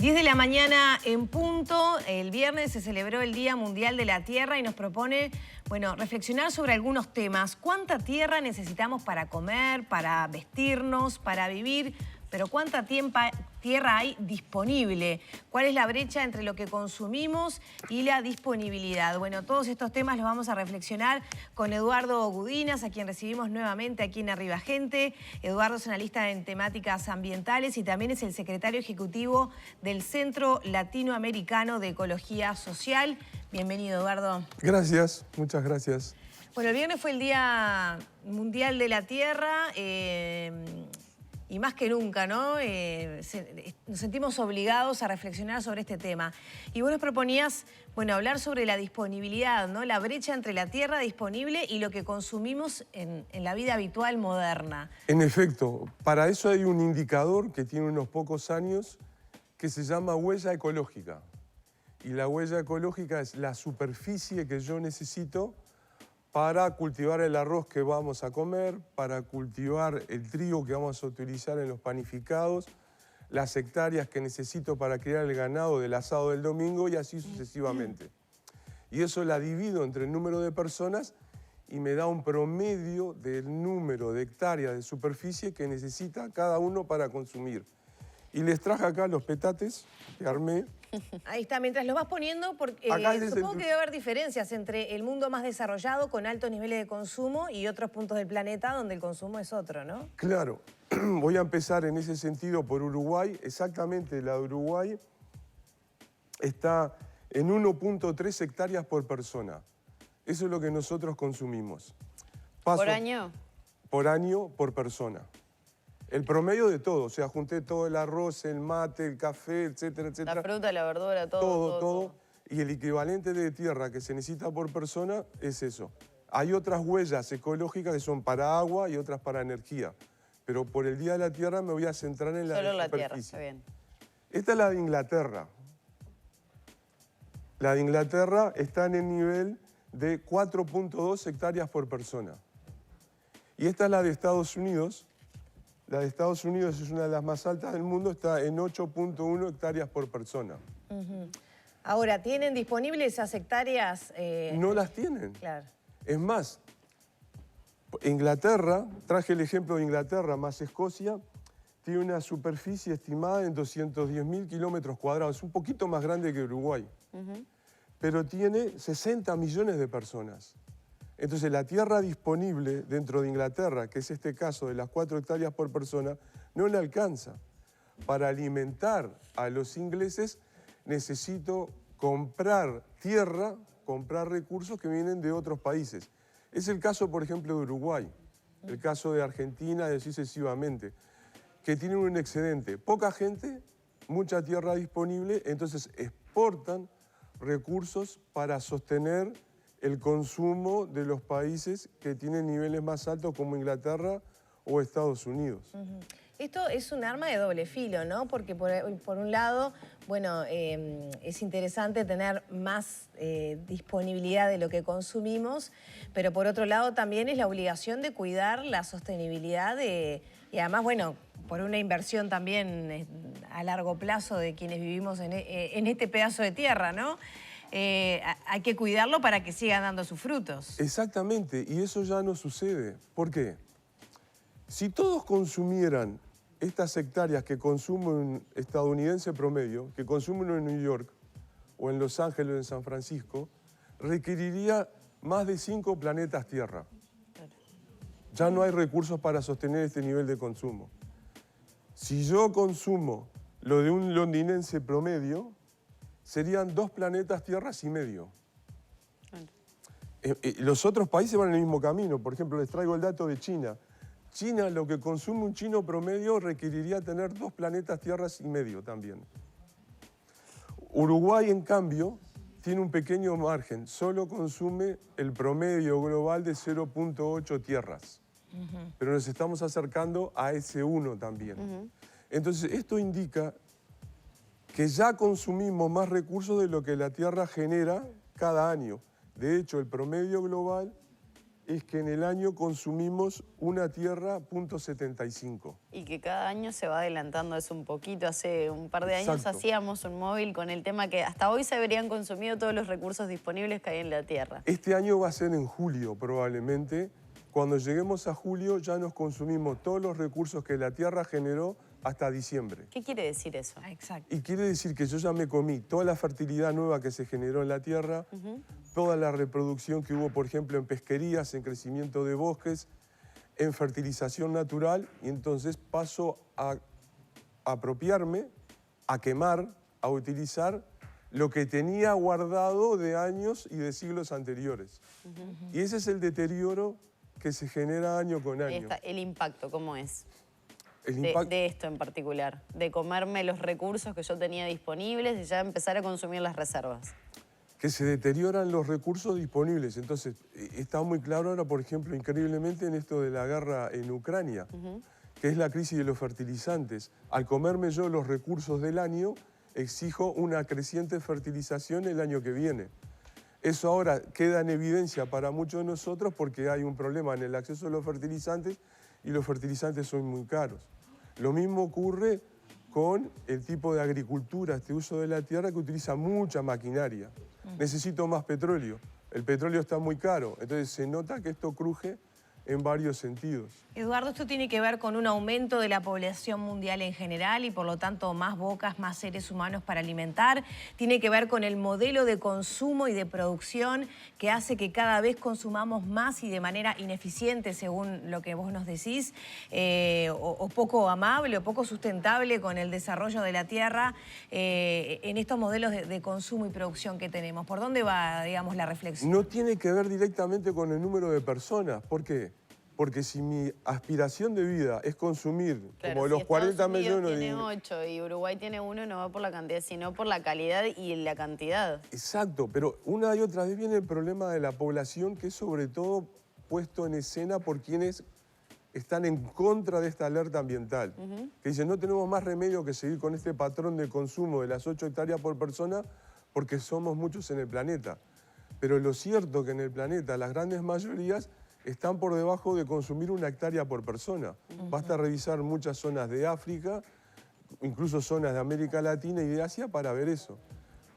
10 de la mañana en punto. El viernes se celebró el Día Mundial de la Tierra y nos propone, bueno, reflexionar sobre algunos temas. ¿Cuánta tierra necesitamos para comer, para vestirnos, para vivir? Pero ¿cuánta tierra hay disponible? ¿Cuál es la brecha entre lo que consumimos y la disponibilidad? Bueno, todos estos temas los vamos a reflexionar con Eduardo Gudinas, a quien recibimos nuevamente aquí en Arriba Gente. Eduardo es analista en temáticas ambientales y también es el secretario ejecutivo del Centro Latinoamericano de Ecología Social. Bienvenido, Eduardo. Gracias, muchas gracias. Bueno, el viernes fue el Día Mundial de la Tierra. Y más que nunca, ¿no? Nos sentimos obligados a reflexionar sobre este tema. Y vos nos proponías, bueno, hablar sobre la disponibilidad, ¿no? La brecha entre la tierra disponible y lo que consumimos en la vida habitual moderna. En efecto, para eso hay un indicador que tiene unos pocos años que se llama huella ecológica. Y la huella ecológica es la superficie que yo necesito para cultivar el arroz que vamos a comer, para cultivar el trigo que vamos a utilizar en los panificados, las hectáreas que necesito para criar el ganado del asado del domingo y así sucesivamente. Y eso la divido entre el número de personas y me da un promedio del número de hectáreas de superficie que necesita cada uno para consumir. Y les traje acá los petates que armé. Ahí está, mientras los vas poniendo, porque supongo que debe haber diferencias entre el mundo más desarrollado con altos niveles de consumo y otros puntos del planeta donde el consumo es otro, ¿no? Claro, voy a empezar en ese sentido por Uruguay. Exactamente, la de Uruguay está en 1.3 hectáreas por persona. Eso es lo que nosotros consumimos. ¿Por año? Por año, por persona. El promedio de todo, o sea, junté todo el arroz, el mate, el café, etcétera, etcétera. La fruta, la verdura, todo. Y el equivalente de tierra que se necesita por persona es eso. Hay otras huellas ecológicas que son para agua y otras para energía. Pero por el Día de la Tierra me voy a centrar en la Solo de la superficie. tierra, está bien. Esta es la de Inglaterra. La de Inglaterra está en el nivel de 4.2 hectáreas por persona. Y esta es la de Estados Unidos. La de Estados Unidos es una de las más altas del mundo, está en 8.1 hectáreas por persona. Ahora, ¿tienen disponibles esas hectáreas? No las tienen. Claro. Es más, Inglaterra, traje el ejemplo de Inglaterra más Escocia, tiene una superficie estimada en 210.000 kilómetros cuadrados, un poquito más grande que Uruguay, pero tiene 60 millones de personas. Entonces, la tierra disponible dentro de Inglaterra, que es este caso de las 4 hectáreas por persona, no le alcanza. Para alimentar a los ingleses necesito comprar tierra, comprar recursos que vienen de otros países. Es el caso, por ejemplo, de Uruguay, el caso de Argentina y así sucesivamente, que tienen un excedente. Poca gente, mucha tierra disponible, entonces exportan recursos para sostener el consumo de los países que tienen niveles más altos como Inglaterra o Estados Unidos. Esto es un arma de doble filo, ¿no? Porque por un lado, bueno, es interesante tener más disponibilidad de lo que consumimos, pero por otro lado también es la obligación de cuidar la sostenibilidad y además, bueno, por una inversión también a largo plazo de quienes vivimos en este pedazo de tierra, ¿no? Hay que cuidarlo para que siga dando sus frutos. Exactamente, y eso ya no sucede. ¿Por qué? Si todos consumieran estas hectáreas que consume un estadounidense promedio, que consume uno en New York, o en Los Ángeles o en San Francisco, requeriría más de 5 planetas Tierra. Ya no hay recursos para sostener este nivel de consumo. Si yo consumo lo de un londinense promedio, serían 2 planetas Tierras y medio. Los otros países van en el mismo camino. Por ejemplo, les traigo el dato de China. China, lo que consume un chino promedio, requeriría tener 2 planetas Tierras y medio también. Uruguay, en cambio, tiene un pequeño margen. Solo consume el promedio global de 0.8 tierras. Pero nos estamos acercando a ese 1 también. Entonces, esto indica que ya consumimos más recursos de lo que la Tierra genera cada año. De hecho, el promedio global es que en el año consumimos una tierra .75. Y que cada año se va adelantando eso un poquito. Hace un par de años Exacto. hacíamos un móvil con el tema que hasta hoy se habrían consumido todos los recursos disponibles que hay en la Tierra. Este año va a ser en julio probablemente. Cuando lleguemos a julio ya nos consumimos todos los recursos que la Tierra generó hasta diciembre. ¿Qué quiere decir eso? Exacto. Y quiere decir que yo ya me comí toda la fertilidad nueva que se generó en la Tierra, toda la reproducción que hubo, por ejemplo, en pesquerías, en crecimiento de bosques, en fertilización natural, y entonces paso a apropiarme, a quemar, a utilizar lo que tenía guardado de años y de siglos anteriores. Y ese es el deterioro que se genera año con Ahí año. está, el impacto, ¿cómo es? El De esto en particular, de comerme los recursos que yo tenía disponibles y ya empezar a consumir las reservas. Que se deterioran los recursos disponibles. Entonces, está muy claro ahora, por ejemplo, increíblemente en esto de la guerra en Ucrania, que es la crisis de los fertilizantes. Al comerme yo los recursos del año, exijo una creciente fertilización el año que viene. Eso ahora queda en evidencia para muchos de nosotros porque hay un problema en el acceso a los fertilizantes y los fertilizantes son muy caros. Lo mismo ocurre con el tipo de agricultura, este uso de la tierra que utiliza mucha maquinaria. Necesito más petróleo. El petróleo está muy caro, entonces se nota que esto cruje en varios sentidos. Eduardo, esto tiene que ver con un aumento de la población mundial en general y por lo tanto más bocas, más seres humanos para alimentar. Tiene que ver con el modelo de consumo y de producción que hace que cada vez consumamos más y de manera ineficiente, según lo que vos nos decís, o poco amable o poco sustentable con el desarrollo de la tierra en estos modelos de consumo y producción que tenemos. ¿Por dónde va, digamos, la reflexión? No tiene que ver directamente con el número de personas. ¿Por qué? Porque si mi aspiración de vida es consumir Claro, como si los Estados 40 Unidos millones de... tiene 8 y Uruguay tiene 1, no va por la cantidad, sino por la calidad y la cantidad. Exacto, pero una y otra vez viene el problema de la población, que es sobre todo puesto en escena por quienes están en contra de esta alerta ambiental. Que dicen, no tenemos más remedio que seguir con este patrón de consumo de las 8 hectáreas por persona porque somos muchos en el planeta. Pero lo cierto es que en el planeta las grandes mayorías están por debajo de consumir 1 hectárea por persona. Basta revisar muchas zonas de África, incluso zonas de América Latina y de Asia para ver eso.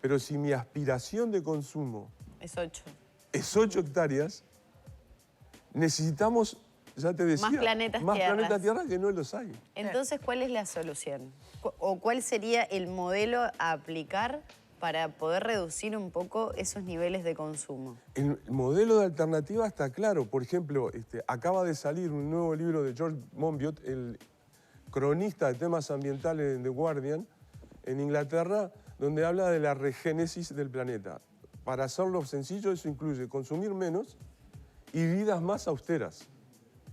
Pero si mi aspiración de consumo Es 8. es 8 hectáreas, necesitamos, ya te decía, Más planetas Tierra que no los hay. Entonces, ¿cuál es la solución? ¿O cuál sería el modelo a aplicar para poder reducir un poco esos niveles de consumo? El modelo de alternativa está claro. Por ejemplo, acaba de salir un nuevo libro de George Monbiot, el cronista de temas ambientales en The Guardian, en Inglaterra, donde habla de la regénesis del planeta. Para hacerlo sencillo, eso incluye consumir menos y vidas más austeras.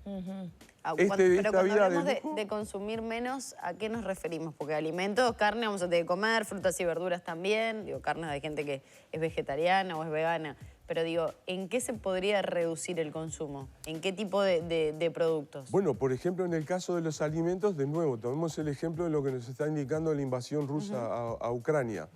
Pero cuando vida hablamos de lujo, de consumir menos, ¿a qué nos referimos? Porque alimentos, carne vamos a tener que comer, frutas y verduras también. Digo, carne de gente que es vegetariana o es vegana. Pero digo, ¿en qué se podría reducir el consumo? ¿En qué tipo de productos? Bueno, por ejemplo, en el caso de los alimentos, de nuevo, tomemos el ejemplo de lo que nos está indicando la invasión rusa a Ucrania.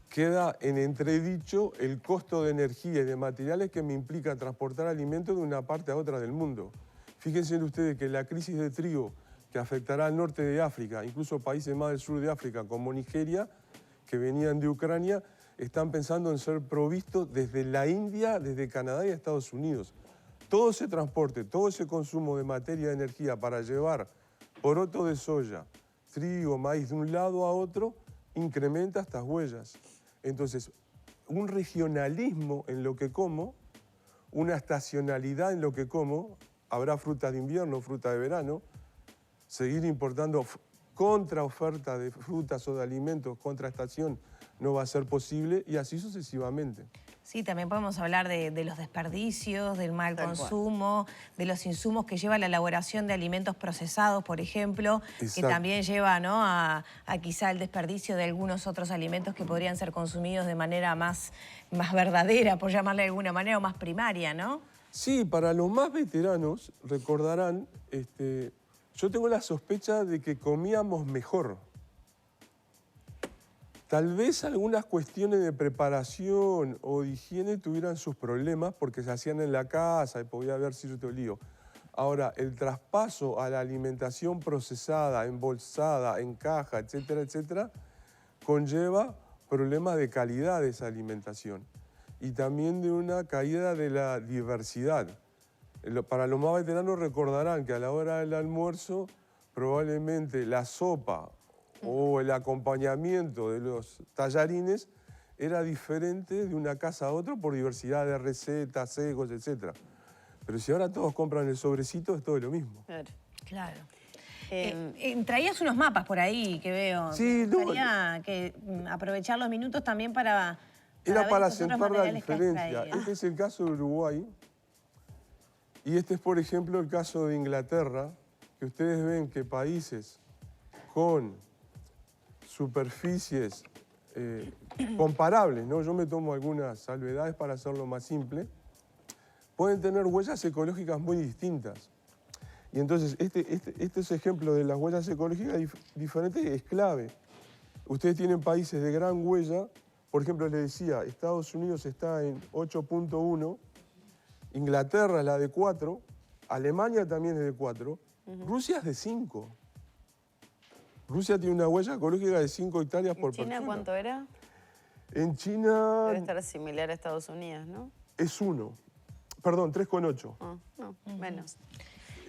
Queda en entredicho el costo de energía y de materiales que me implica transportar alimentos de una parte a otra del mundo. Fíjense ustedes que la crisis de trigo que afectará al norte de África, incluso países más del sur de África como Nigeria, que venían de Ucrania, están pensando en ser provistos desde la India, desde Canadá y Estados Unidos. Todo ese transporte, todo ese consumo de materia de energía para llevar poroto de soya, trigo, maíz de un lado a otro, incrementa estas huellas. Entonces, un regionalismo en lo que como, una estacionalidad en lo que como, habrá fruta de invierno, fruta de verano, seguir importando contraoferta de frutas o de alimentos contra estación no va a ser posible y así sucesivamente. Sí, también podemos hablar de los desperdicios, del mal Tal consumo, de los insumos que lleva la elaboración de alimentos procesados, por ejemplo, Exacto. que también lleva, ¿no?, a quizá el desperdicio de algunos otros alimentos que podrían ser consumidos de manera más verdadera, por llamarle de alguna manera, o más primaria, ¿no? Sí, para los más veteranos, recordarán, yo tengo la sospecha de que comíamos mejor. Tal vez algunas cuestiones de preparación o de higiene tuvieran sus problemas porque se hacían en la casa y podía haber cierto lío. Ahora, el traspaso a la alimentación procesada, embolsada, en caja, etcétera, etcétera, conlleva problemas de calidad de esa alimentación y también de una caída de la diversidad. Para los más veteranos recordarán que a la hora del almuerzo probablemente la sopa o el acompañamiento de los tallarines era diferente de una casa a otra por diversidad de recetas, secos, etc. Pero si ahora todos compran el sobrecito, es todo lo mismo. Claro. Claro. Traías unos mapas por ahí que veo. Sí, Me gustaría que aprovechar los minutos también para era ver para estos otros acentuar la materiales que has diferencia. traído. Este es el caso de Uruguay. Y este es, por ejemplo, el caso de Inglaterra, que ustedes ven que países con superficies comparables, ¿no? Yo me tomo algunas salvedades para hacerlo más simple, pueden tener huellas ecológicas muy distintas. Y entonces, este ejemplo de las huellas ecológicas diferentes es clave. Ustedes tienen países de gran huella, por ejemplo, les decía, Estados Unidos está en 8.1, Inglaterra es la de 4, Alemania también es de 4, Rusia es de 5. Rusia tiene una huella ecológica de 5 hectáreas por persona. ¿En China cuánto era? En China Debe estar similar a Estados Unidos, ¿no? es 1. Perdón, 3,8. No, menos.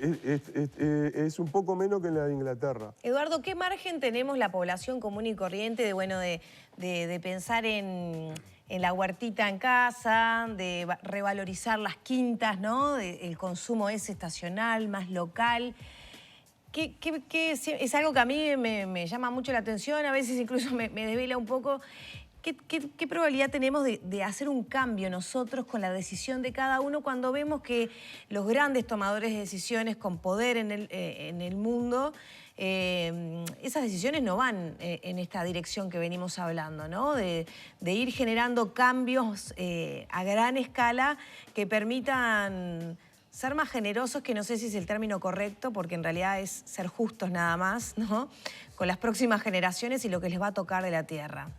Es un poco menos que en la de Inglaterra. Eduardo, ¿qué margen tenemos la población común y corriente de pensar en la huertita en casa, de revalorizar las quintas, ¿no? El consumo es estacional, más local? Es algo que a mí me llama mucho la atención, a veces incluso me desvela un poco. ¿Qué probabilidad tenemos de hacer un cambio nosotros con la decisión de cada uno cuando vemos que los grandes tomadores de decisiones con poder en el mundo, esas decisiones no van en esta dirección que venimos hablando, ¿no? De ir generando cambios a gran escala que permitan ser más generosos, que no sé si es el término correcto, porque en realidad es ser justos nada más, ¿no? Con las próximas generaciones y lo que les va a tocar de la tierra.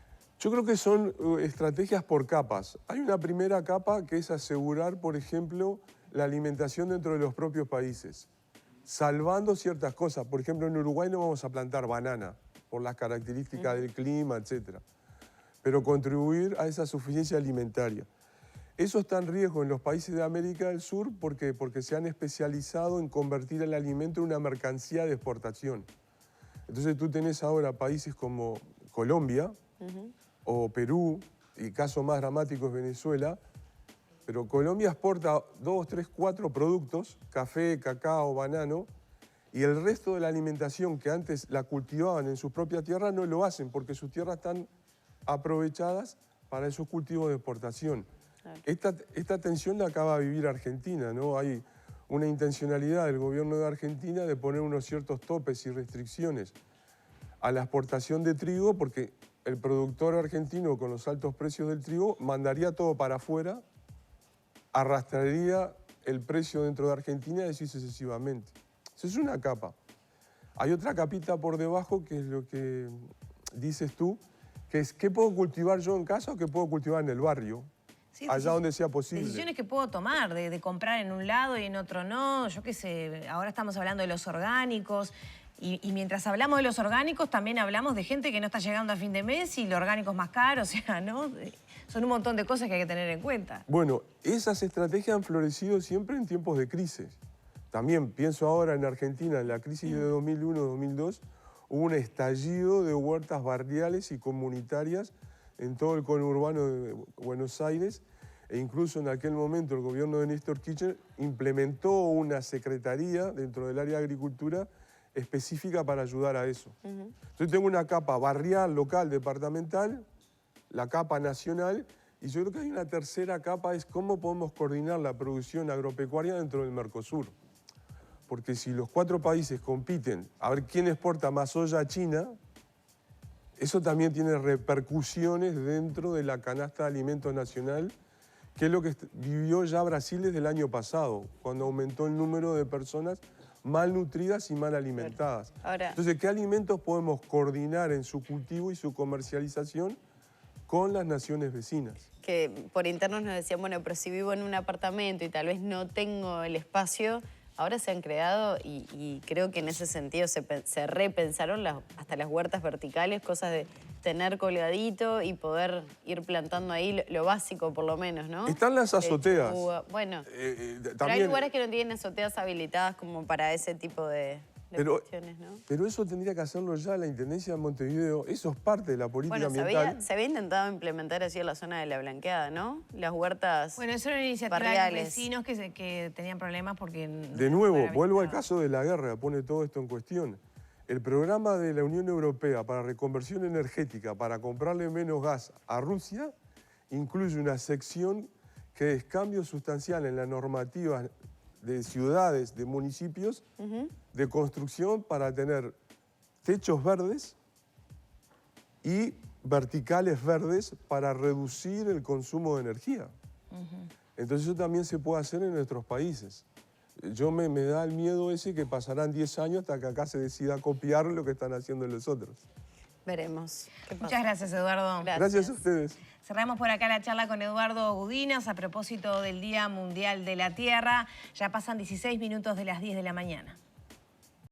Yo creo que son estrategias por capas. Hay una primera capa que es asegurar, por ejemplo, la alimentación dentro de los propios países, salvando ciertas cosas. Por ejemplo, en Uruguay no vamos a plantar banana por las características del clima, etc. Pero contribuir a esa suficiencia alimentaria. Eso está en riesgo en los países de América del Sur porque se han especializado en convertir el alimento en una mercancía de exportación. Entonces tú tenés ahora países como Colombia, o Perú, y el caso más dramático es Venezuela, pero Colombia exporta 2, 3, 4 productos, café, cacao, banano, y el resto de la alimentación que antes la cultivaban en su propia tierra no lo hacen porque sus tierras están aprovechadas para esos cultivos de exportación. Claro. Esta tensión la acaba de vivir Argentina, ¿no? Hay una intencionalidad del gobierno de Argentina de poner unos ciertos topes y restricciones a la exportación de trigo porque el productor argentino con los altos precios del trigo mandaría todo para afuera, arrastraría el precio dentro de Argentina y así sucesivamente. Esa es una capa. Hay otra capita por debajo que es lo que dices tú, que es ¿qué puedo cultivar yo en casa o qué puedo cultivar en el barrio? Sí, allá donde sea posible. Decisiones que puedo tomar, de comprar en un lado y en otro no, yo qué sé, ahora estamos hablando de los orgánicos. Y mientras hablamos de los orgánicos, también hablamos de gente que no está llegando a fin de mes y lo orgánico es más caro, o sea, ¿no? Son un montón de cosas que hay que tener en cuenta. Bueno, esas estrategias han florecido siempre en tiempos de crisis. También pienso ahora en Argentina, en la crisis de 2001-2002, hubo un estallido de huertas barriales y comunitarias en todo el conurbano de Buenos Aires, e incluso en aquel momento el gobierno de Néstor Kirchner implementó una secretaría dentro del área de agricultura específica para ayudar a eso. Entonces tengo una capa barrial, local, departamental, la capa nacional, y yo creo que hay una tercera capa, es cómo podemos coordinar la producción agropecuaria dentro del Mercosur. Porque si los 4 países compiten a ver quién exporta más soya a China, eso también tiene repercusiones dentro de la canasta de alimentos nacional, que es lo que vivió ya Brasil desde el año pasado, cuando aumentó el número de personas malnutridas y mal alimentadas. Ahora- Entonces, ¿qué alimentos podemos coordinar en su cultivo y su comercialización con las naciones vecinas? Que por internos nos decían, bueno, pero si vivo en un apartamento y tal vez no tengo el espacio, ahora se han creado y creo que en ese sentido se repensaron hasta las huertas verticales, cosas de tener colgadito y poder ir plantando ahí lo básico por lo menos, ¿no? Están las azoteas. Lechuga. Bueno, pero hay También, lugares que no tienen azoteas habilitadas como para ese tipo de cuestiones, ¿no? pero eso tendría que hacerlo ya la Intendencia de Montevideo. Eso es parte de la política Bueno, ambiental. se había intentado implementar así en la zona de La Blanqueada, ¿no? Las huertas Bueno, eso era una iniciativa de los barriales. vecinos que tenían problemas porque... De nuevo, no era vuelvo al habilitado. caso de la guerra, pone todo esto en cuestión. El programa de la Unión Europea para reconversión energética, para comprarle menos gas a Rusia, incluye una sección que es cambio sustancial en la normativa de ciudades, de municipios, de construcción para tener techos verdes y verticales verdes para reducir el consumo de energía. Entonces eso también se puede hacer en nuestros países. Me da el miedo ese que pasarán 10 años hasta que acá se decida copiar lo que están haciendo los otros. Veremos qué pasa. Muchas gracias, Eduardo. Gracias a ustedes. Cerramos por acá la charla con Eduardo Gudinas a propósito del Día Mundial de la Tierra. Ya pasan 16 minutos de las 10 de la mañana.